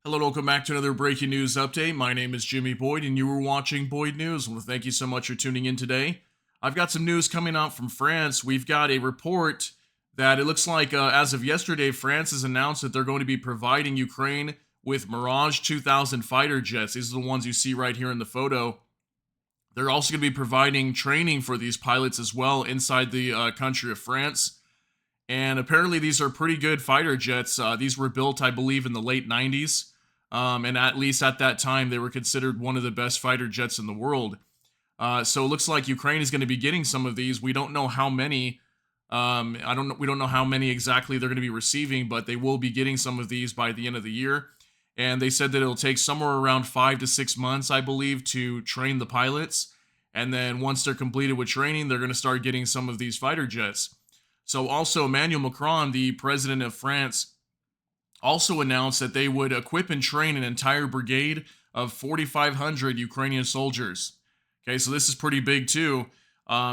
Hello, welcome back to another breaking news update. My name is Jimmy Boyd, and you were watching Boyd News. Well, thank you so much for tuning in today. I've got some news coming out from France. We've got a report that it looks like, as of yesterday, France has announced that they're going to be providing Ukraine with Mirage 2000 fighter jets. These are the ones you see right here in the photo. They're also going to be providing training for these pilots as well inside the country of France. And apparently, these are pretty good fighter jets. These were built, I believe, in the late 90s. And at least at that time, they were considered one of the best fighter jets in the world. So it looks like Ukraine is going to be getting some of these. We don't know how many. We don't know how many exactly they're going to be receiving, but they will be getting some of these by the end of the year. And they said that it'll take somewhere around 5 to 6 months, I believe, to train the pilots. And then once they're completed with training, they're going to start getting some of these fighter jets. So also, Emmanuel Macron, the president of France, also announced that they would equip and train an entire brigade of 4,500 Ukrainian soldiers. Okay, so this is pretty big too.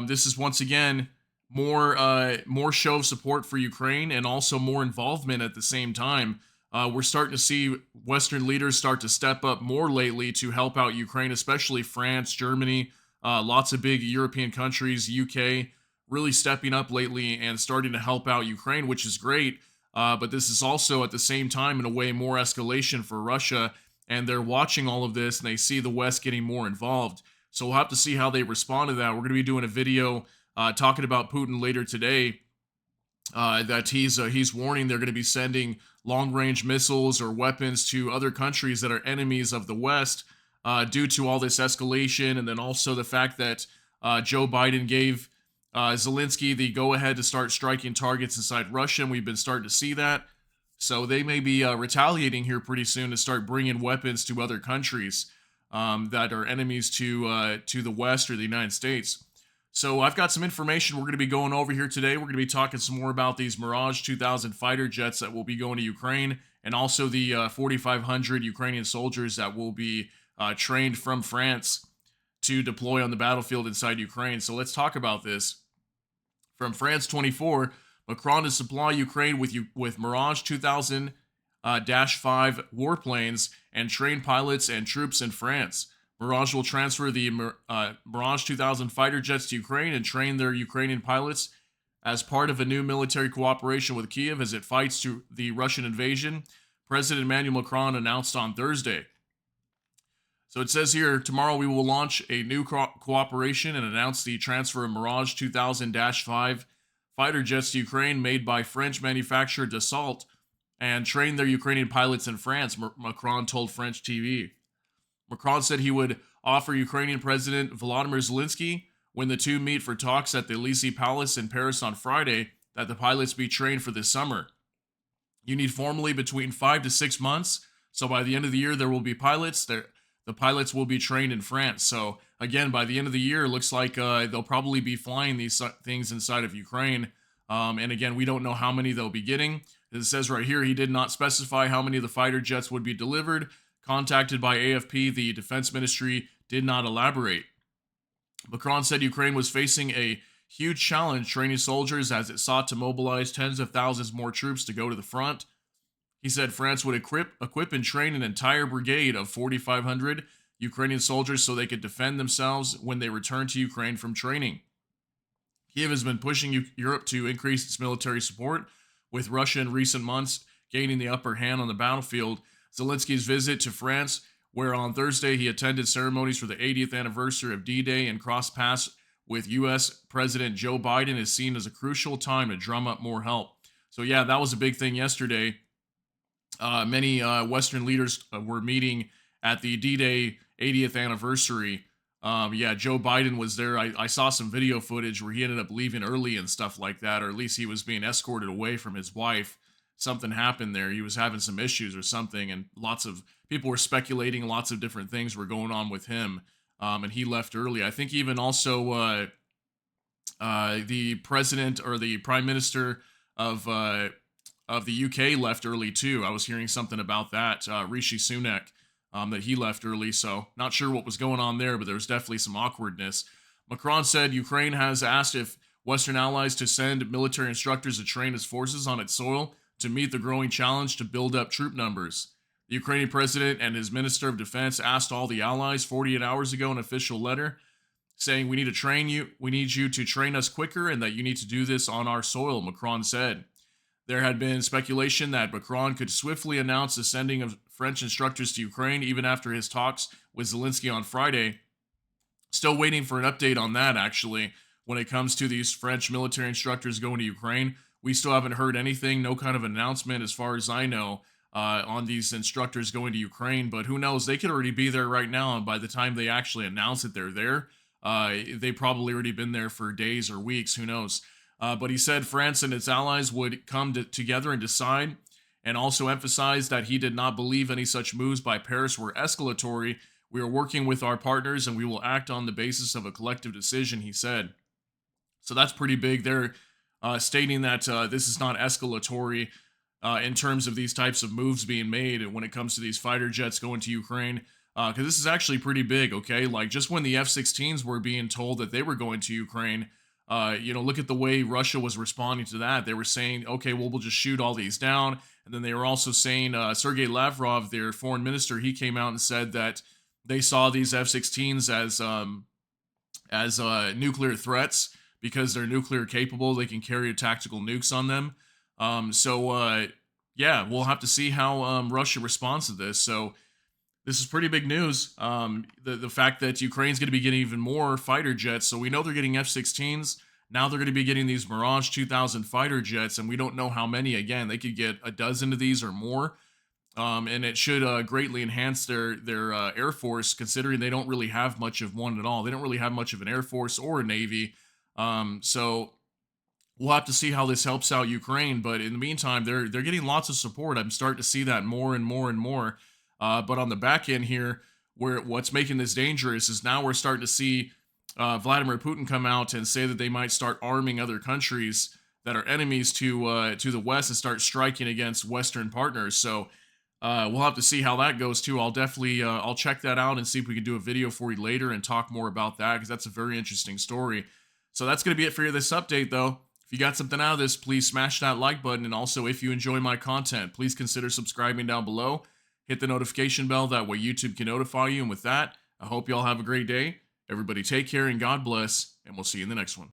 This is once again more show of support for Ukraine and also more involvement at the same time. We're starting to see Western leaders start to step up more lately to help out Ukraine, especially France, Germany, lots of big European countries, UK, really stepping up lately and starting to help out Ukraine, which is great. But this is also at the same time, in a way, more escalation for Russia. And they're watching all of this and they see the West getting more involved. So we'll have to see how they respond to that. We're going to be doing a video talking about Putin later today. That he's warning they're going to be sending long-range missiles or weapons to other countries that are enemies of the West due to all this escalation. And then also the fact that Joe Biden gave Zelensky the go-ahead to start striking targets inside Russia, and we've been starting to see that. So they may be retaliating here pretty soon to start bringing weapons to other countries that are enemies to the West or the United States. So I've got some information we're going to be going over here today. We're going to be talking some more about these Mirage 2000 fighter jets that will be going to Ukraine, and also the 4,500 Ukrainian soldiers that will be trained from France to deploy on the battlefield inside Ukraine. So let's talk about this. From France 24, Macron to supply Ukraine with Mirage 2000 5 warplanes and train pilots and troops in France. Mirage will transfer the Mirage 2000 fighter jets to Ukraine and train their Ukrainian pilots as part of a new military cooperation with Kiev as it fights to the Russian invasion, President Emmanuel Macron announced on Thursday. So it says here, tomorrow we will launch a new cooperation and announce the transfer of Mirage 2000 5 fighter jets to Ukraine made by French manufacturer Dassault and train their Ukrainian pilots in France, Macron told French TV. Macron said he would offer Ukrainian President Volodymyr Zelensky, when the two meet for talks at the Élysée Palace in Paris on Friday, that the pilots be trained for this summer. You need formally between 5 to 6 months, so by the end of the year there will be pilots. The pilots will be trained in France. So again, by the end of the year, it looks like they'll probably be flying these things inside of Ukraine. And again, we don't know how many they'll be getting. It says right here, he did not specify how many of the fighter jets would be delivered. Contacted by AFP, the defense ministry did not elaborate. Macron said Ukraine was facing a huge challenge training soldiers as it sought to mobilize tens of thousands more troops to go to the front. He said France would equip and train an entire brigade of 4,500 Ukrainian soldiers so they could defend themselves when they return to Ukraine from training. Kiev has been pushing Europe to increase its military support, with Russia in recent months gaining the upper hand on the battlefield. Zelensky's visit to France, where on Thursday he attended ceremonies for the 80th anniversary of D-Day and crossed paths with U.S. President Joe Biden, is seen as a crucial time to drum up more help. So yeah, that was a big thing yesterday. Many Western leaders were meeting at the D-Day 80th anniversary. Joe Biden was there. I saw some video footage where he ended up leaving early and stuff like that, or at least he was being escorted away from his wife. Something happened there. He was having some issues or something, and lots of people were speculating. Lots of different things were going on with him, and he left early. I think even also the president or the prime minister of the UK left early too. I was hearing something about that. Rishi Sunak, that he left early, so not sure what was going on there, but there was definitely some awkwardness. Macron said Ukraine has asked if Western allies to send military instructors to train its forces on its soil to meet the growing challenge to build up troop numbers. The Ukrainian president and his minister of defense asked all the allies 48 hours ago an official letter saying, "We need to train you. We need you to train us quicker and that you need to do this on our soil," Macron said. There had been speculation that Macron could swiftly announce the sending of French instructors to Ukraine even after his talks with Zelensky on Friday. Still waiting for an update on that, actually, when it comes to these French military instructors going to Ukraine. We still haven't heard anything, no kind of announcement, as far as I know, on these instructors going to Ukraine. But who knows? They could already be there right now. And by the time they actually announce that they're there, they probably already been there for days or weeks. Who knows? But he said France and its allies would come together and decide, and also emphasized that he did not believe any such moves by Paris were escalatory. "We are working with our partners and we will act on the basis of a collective decision," he said. So that's pretty big. They're stating that this is not escalatory in terms of these types of moves being made when it comes to these fighter jets going to Ukraine. Because this is actually pretty big, okay? Like, just when the F-16s were being told that they were going to Ukraine, look at the way Russia was responding to that. They were saying, okay, well, we'll just shoot all these down. And then they were also saying, Sergei Lavrov, their foreign minister, he came out and said that they saw these F-16s as nuclear threats because they're nuclear capable. They can carry tactical nukes on them. Yeah, we'll have to see how Russia responds to this. So this is pretty big news. The fact that Ukraine's going to be getting even more fighter jets. So we know they're getting F-16s. Now they're going to be getting these Mirage 2000 fighter jets, and we don't know how many. Again, they could get a dozen of these or more. And it should greatly enhance their Air Force, considering they don't really have much of one at all. They don't really have much of an Air Force or a Navy. So we'll have to see how this helps out Ukraine. But in the meantime, they're getting lots of support. I'm starting to see that more and more and more. But on the back end here, what's making this dangerous is now we're starting to see Vladimir Putin come out and say that they might start arming other countries that are enemies to the West and start striking against Western partners. So we'll have to see how that goes too. I'll definitely I'll check that out and see if we can do a video for you later and talk more about that, because that's a very interesting story. So that's going to be it for this update, though. If you got something out of this, please smash that like button. And also, if you enjoy my content, please consider subscribing down below. Hit the notification bell. That way YouTube can notify you. And with that, I hope you all have a great day. Everybody take care and God bless. And we'll see you in the next one.